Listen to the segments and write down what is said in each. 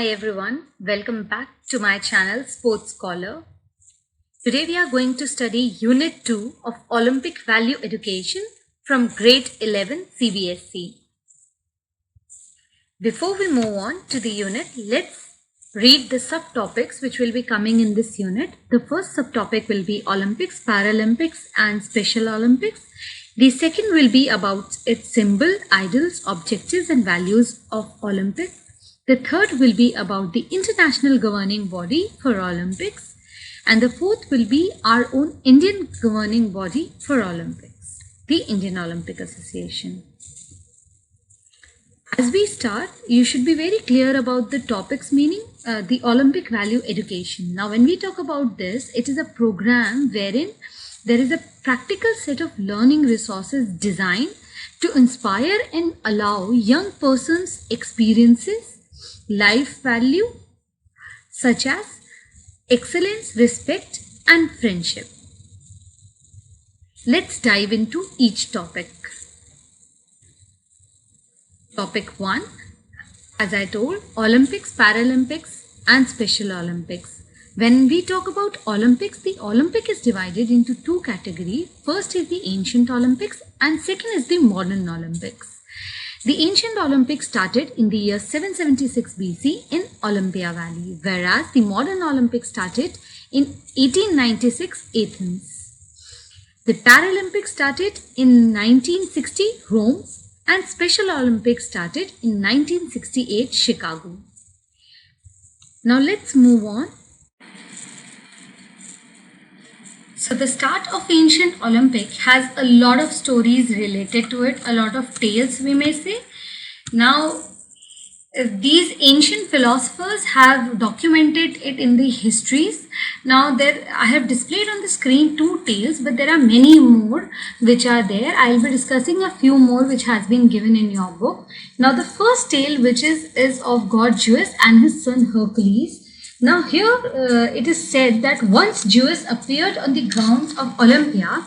Hi everyone, welcome back to my channel Sports Scholar. Today we are going to study Unit 2 of Olympic Value Education from Grade 11 CBSE. Before we move on to the unit, let's read the subtopics which will be coming in this unit. The first subtopic will be Olympics, Paralympics and Special Olympics. The second will be about its symbol, idols, objectives and values of Olympics. The third will be about the international governing body for Olympics. And the fourth will be our own Indian governing body for Olympics, the Indian Olympic Association. As we start, you should be very clear about the topics meaning the Olympic Value Education. Now, when we talk about this, it is a program wherein there is a practical set of learning resources designed to inspire and allow young persons experiences, life value such as excellence, respect and friendship. Let's dive into each topic. Topic 1, as I told, Olympics, Paralympics and Special Olympics. When we talk about Olympics, the Olympic is divided into two categories. First is the ancient Olympics and second is the modern Olympics. The ancient Olympics started in the year 776 BC in Olympia Valley, whereas the modern Olympics started in 1896 Athens. The Paralympics started in 1960 Rome and Special Olympics started in 1968 Chicago. Now let's move on. So the start of ancient Olympic has a lot of stories related to it, a lot of tales we may say. Now these ancient philosophers have documented it in the histories. Now I have displayed on the screen two tales, but there are many more which are there. I will be discussing a few more which has been given in your book. Now the first tale which is of god Zeus and his son Hercules. Now here it is said that once Zeus appeared on the grounds of Olympia,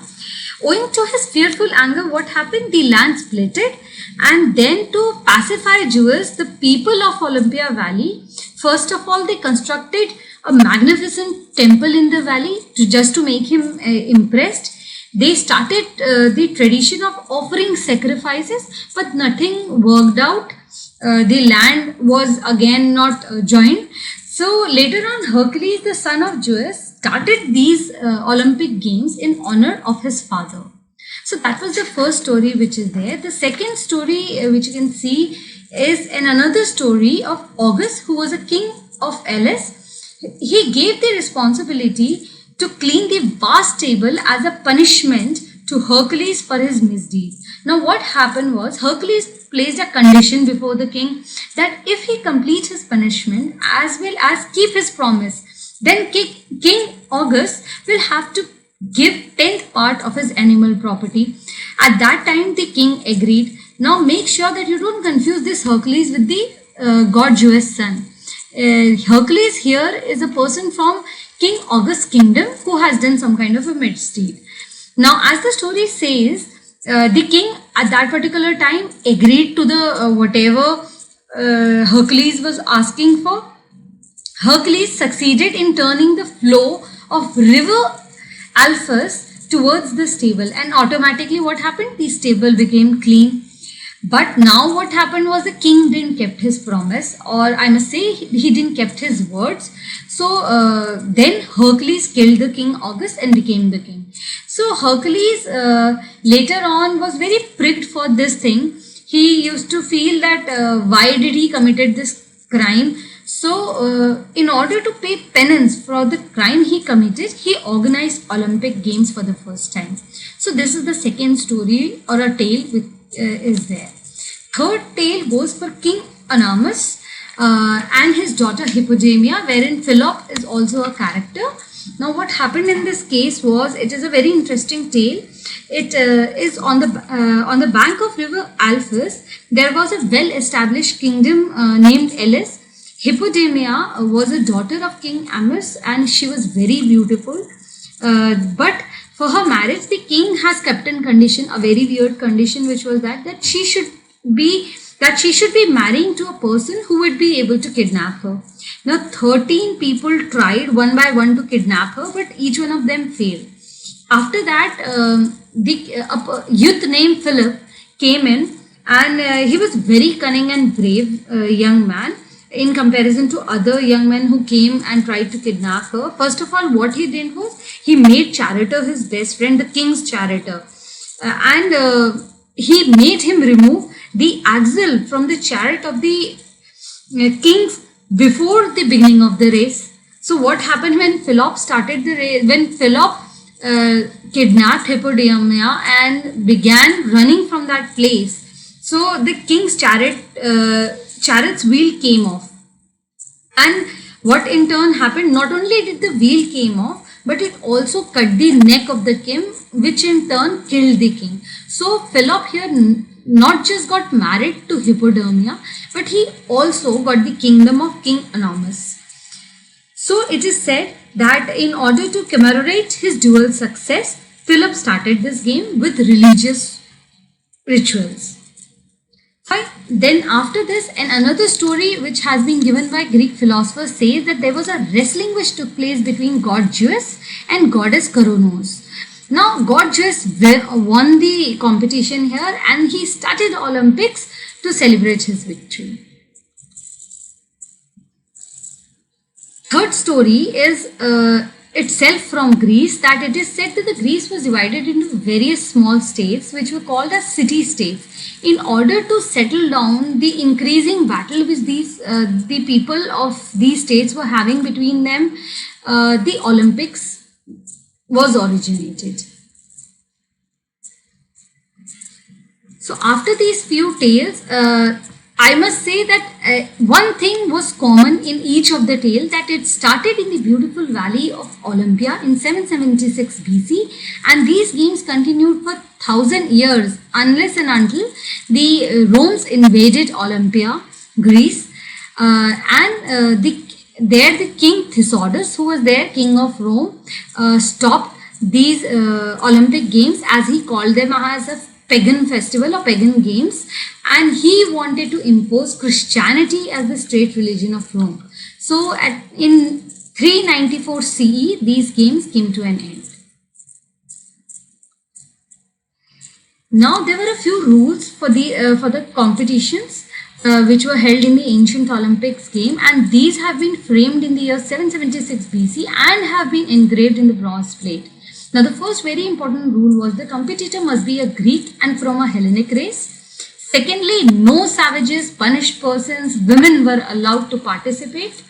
owing to his fearful anger, what happened? The land splitted, and then to pacify Zeus, the people of Olympia Valley, first of all they constructed a magnificent temple in the valley just to make him impressed. They started the tradition of offering sacrifices, but nothing worked out. The land was again not joined. So later on, Hercules, the son of Zeus, started these Olympic Games in honor of his father. So that was the first story which is there. The second story which you can see is another story of August, who was a king of Elis. He gave the responsibility to clean the vast table as a punishment to Hercules for his misdeeds. Now what happened was Hercules placed a condition before the king that if he completes his punishment as well as keep his promise, then King August will have to give 10th part of his animal property. At that time the king agreed. Now make sure that you don't confuse this Hercules with the god Zeus' son. Hercules here is a person from King August's kingdom who has done some kind of a misdeed. Now as the story says, the king at that particular time agreed to the whatever Hercules was asking for. Hercules succeeded in turning the flow of river Alpheus towards the stable, and automatically what happened? The stable became clean. But now what happened was the king didn't kept his promise, or I must say he didn't kept his words. So then Hercules killed the king August and became the king. So Hercules later on was very pricked for this thing. He used to feel that why did he committed this crime. So in order to pay penance for the crime he committed, he organized Olympic Games for the first time. So this is the second story or a tale which is there. Third tale goes for King Anamus and his daughter Hippodamia, wherein Philop is also a character. Now what happened in this case was, it is a very interesting tale. It is on the bank of river Alpheus. There was a well-established kingdom named Elis. Hippodamia was a daughter of King Amos and she was very beautiful. But for her marriage, the king has kept in condition, a very weird condition, which was that she should be that she should be marrying to a person who would be able to kidnap her. Now 13 people tried one by one to kidnap her, but each one of them failed. After that, the youth named Philip came in, and he was very cunning and brave young man in comparison to other young men who came and tried to kidnap her. First of all, what he did was he made Chariter his best friend, the king's Chariter, and he made him remove the axle from the chariot of the kings before the beginning of the race. So what happened when Philip started the race, when Philip kidnapped Hippodamia and began running from that place, so the king's chariot's wheel came off. And what in turn happened, not only did the wheel came off, but it also cut the neck of the king, which in turn killed the king. So Philip here not just got married to Hippodamia, but he also got the kingdom of King Anomus. So it is said that in order to commemorate his dual success, Philip started this game with religious rituals. Fine. Then after this, and another story which has been given by Greek philosophers says that there was a wrestling which took place between god Zeus and goddess Kronos. Now god Zeus won the competition here, and he started Olympics to celebrate his victory. Third story is itself from Greece, that it is said that the Greece was divided into various small states which were called as city-states. In order to settle down the increasing battle which the people of these states were having between them, the Olympics was originated. So after these few tales, I must say that one thing was common in each of the tales, that it started in the beautiful valley of Olympia in 776 BC, and these games continued for 1000 years unless and until the Romans invaded Olympia, Greece, and the king Theodosius, who was there, king of Rome, stopped these Olympic games, as he called them, as a pagan festival or pagan games, and he wanted to impose Christianity as the state religion of Rome. So in 394 CE, these games came to an end. Now there were a few rules for the competitions which were held in the ancient Olympics game, and these have been framed in the year 776 BC and have been engraved in the bronze plate. Now the first very important rule was the competitor must be a Greek and from a Hellenic race. Secondly, no savages, punished persons, women were allowed to participate.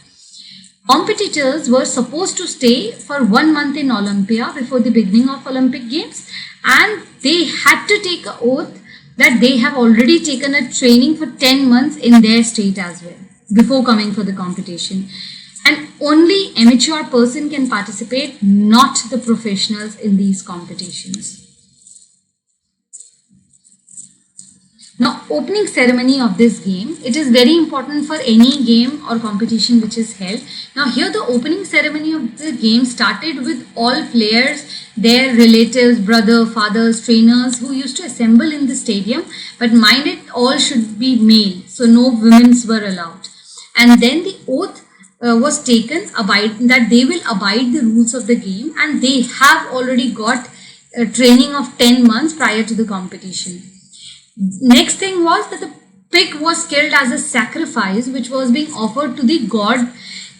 Competitors were supposed to stay for 1 month in Olympia before the beginning of Olympic Games, and they had to take an oath that they have already taken a training for 10 months in their state as well before coming for the competition. And only amateur person can participate, not the professionals in these competitions. Now, opening ceremony of this game, it is very important for any game or competition which is held. Now here the opening ceremony of the game started with all players, their relatives, brother, fathers, trainers who used to assemble in the stadium, but mind it, all should be male, so no women's were allowed. And then the oath was taken that they will abide the rules of the game, and they have already got a training of 10 months prior to the competition. Next thing was that the pig was killed as a sacrifice which was being offered to the god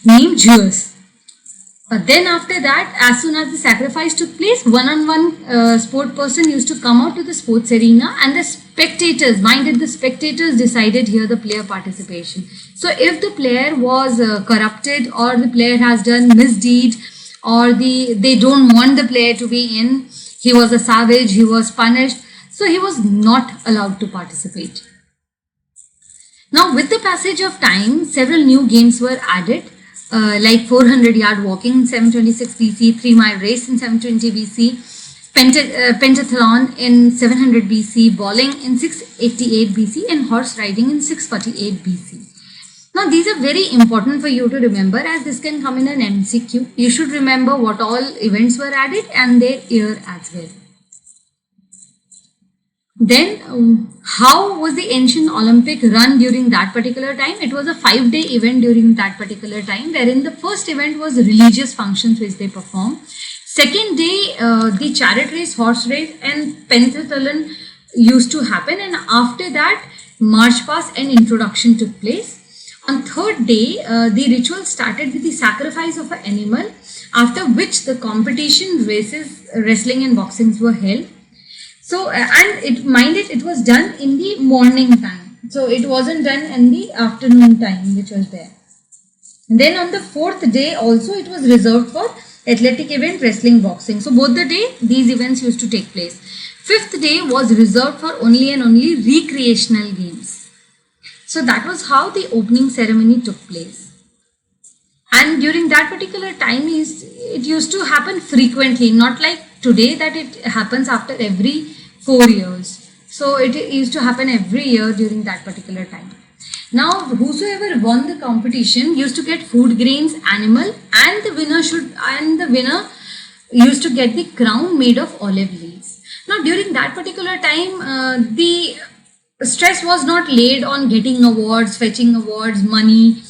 named Zeus. But then after that, as soon as the sacrifice took place, one-on-one sport person used to come out to the sports arena, and the spectators, minded the spectators, decided here the player participation. So if the player was corrupted, or the player has done misdeed, or they don't want the player to be in, he was a savage, he was punished, so he was not allowed to participate. Now with the passage of time, several new games were added, like 400-yard walking in 726 BC, 3-mile race in 720 BC, pentathlon in 700 BC, bowling in 688 BC, and horse riding in 648 BC. Now these are very important for you to remember, as this can come in an MCQ. You should remember what all events were added and their year as well. Then how was the ancient Olympic run during that particular time? It was a 5-day event during that particular time, wherein the first event was religious functions which they performed. Second day, the chariot race, horse race and pentathlon used to happen, and after that march past and introduction took place. On third day, the ritual started with the sacrifice of an animal, after which the competition, races, wrestling and boxings were held. So, and it was done in the morning time. So, it wasn't done in the afternoon time, which was there. And then on the fourth day also, it was reserved for athletic event, wrestling, boxing. So, both the day, these events used to take place. Fifth day was reserved for only and only recreational games. So, that was how the opening ceremony took place. And during that particular time, it used to happen frequently, not like today that it happens after every 4 years. So it used to happen every year during that particular time. Now, whosoever won the competition used to get food grains, animal, and the winner used to get the crown made of olive leaves. Now, during that particular time, the stress was not laid on getting awards, fetching awards, money.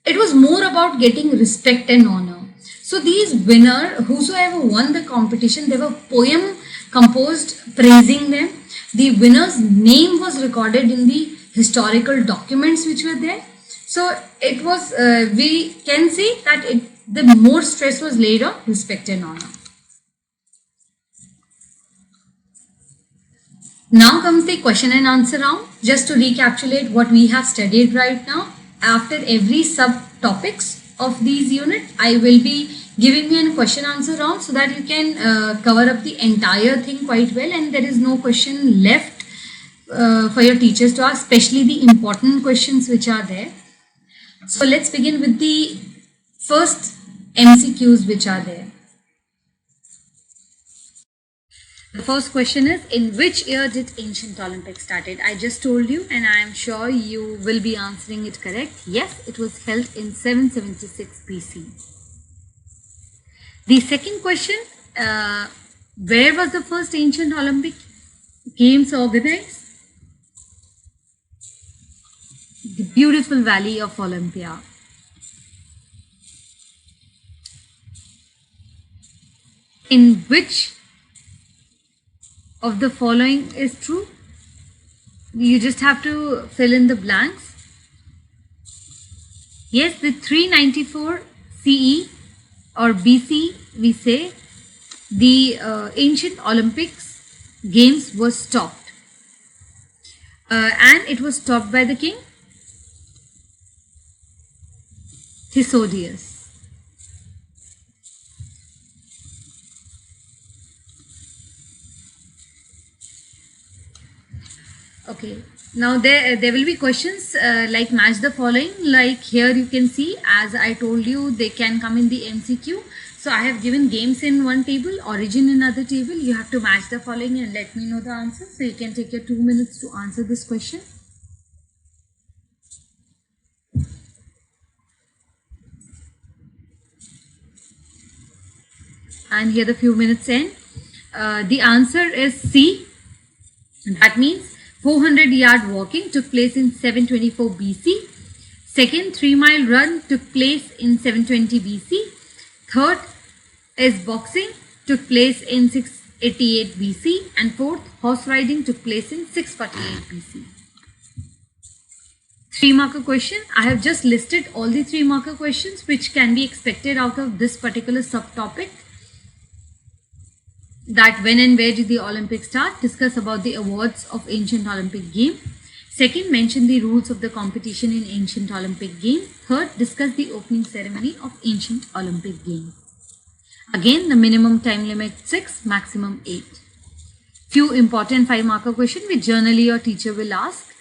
It was more about getting respect and honor. So these whosoever won the competition, there were poem composed praising them. The winner's name was recorded in the historical documents which were there. So it was, we can see that the more stress was laid on respect and honor. Now comes the question and answer round. Just to recapitulate what we have studied right now. After every subtopics of these units, I will be giving me a question answer round so that you can cover up the entire thing quite well, and there is no question left for your teachers to ask, especially the important questions which are there. So let's begin with the first MCQs which are there. The first question is, in which year did ancient Olympics started? I just told you, and I am sure you will be answering it correct. Yes, it was held in 776 BC. The second question, where was the first ancient Olympic Games organized? The beautiful valley of Olympia. In which of the following is true? You just have to fill in the blanks. Yes, the 394 CE or BC, we say the ancient Olympics games was stopped, and it was stopped by the king Theodosius. Okay, now there will be questions like match the following. Like here you can see, as I told you, they can come in the MCQ. So I have given games in one table, origin in another table. You have to match the following and let me know the answer. So you can take your 2 minutes to answer this question. And here the few minutes end. The answer is C. That means 400-yard walking took place in 724 BC. Second, 3-mile run took place in 720 BC. Third is boxing, took place in 688 BC. And fourth, horse riding took place in 648 BC. 3-marker question. I have just listed all the 3-marker questions which can be expected out of this particular subtopic. That when and where did the Olympics start? Discuss about the awards of ancient Olympic game. Second, mention the rules of the competition in ancient Olympic game. Third, discuss the opening ceremony of ancient Olympic game. Again, the minimum time limit 6, maximum 8. Few important 5-marker questions which generally your teacher will ask.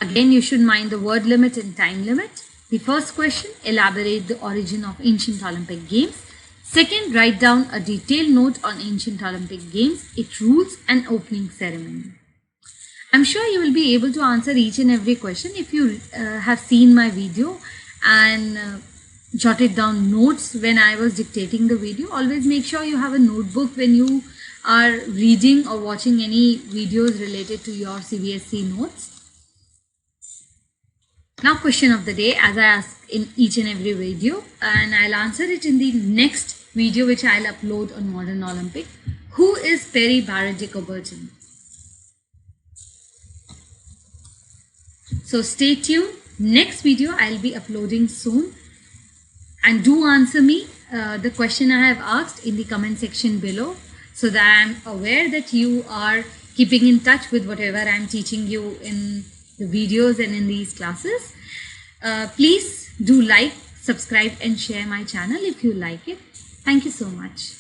Again, you should mind the word limit and time limit. The first question, elaborate the origin of ancient Olympic games. Second, write down a detailed note on ancient Olympic games, its rules and opening ceremony. I'm sure you will be able to answer each and every question if you have seen my video and jotted down notes when I was dictating the video. Always make sure you have a notebook when you are reading or watching any videos related to your CBSE notes? Now, question of the day, as I ask in each and every video, and I'll answer it in the next video which I'll upload on Modern Olympic. Who is Perry Barrett de Coubertin? So stay tuned. Next video I'll be uploading soon, and do answer me the question I have asked in the comment section below, so that I'm aware that you are keeping in touch with whatever I'm teaching you in the videos and in these classes. Please do like, subscribe and share my channel if you like it. Thank you so much.